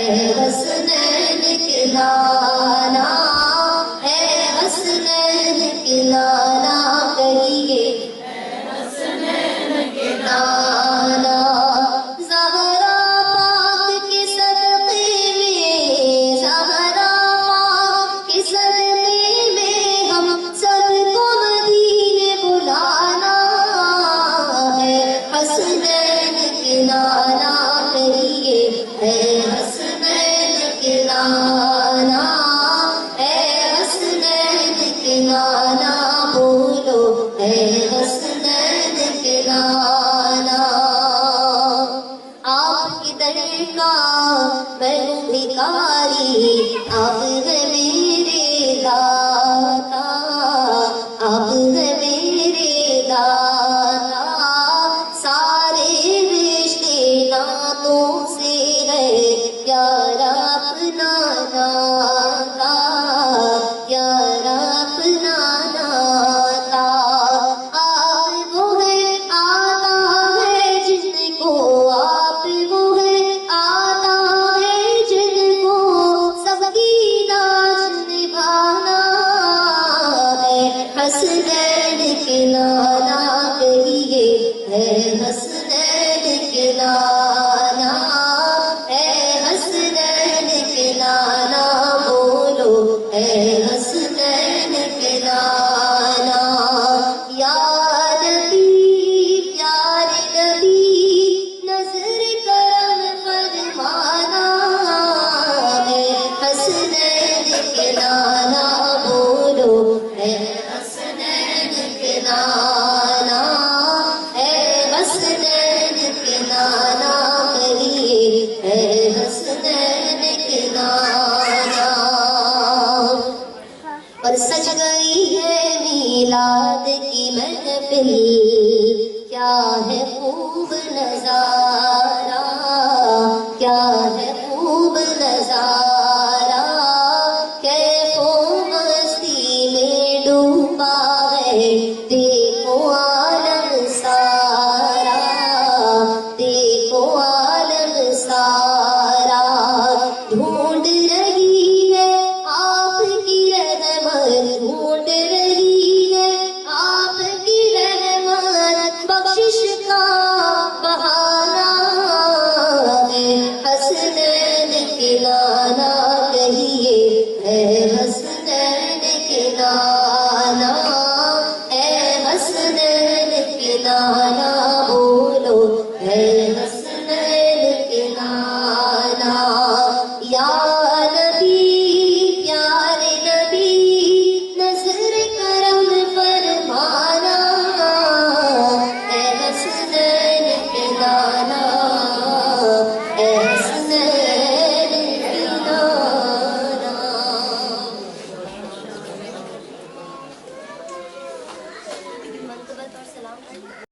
حسنین کے لالا، اے حسنین کے لالا، کہیے حسنین کے لالا۔ زہرا پاک کے صدقے میں، زہرا پاک کے صدقے میں ہم سب کو مدینے بلانا ہے، حسنین کے لالا کہیے اے حسنین کے لالا، اے حسنین کے لالا، بولو اے حسنین کے لالا۔ آپ کی در کا میں ہوں بھکاری، آپ ہے میرے داتا، آپ ہے میرے داتا، سارے رشتے ناتوں سے ہے پیارا اپنا ناتا۔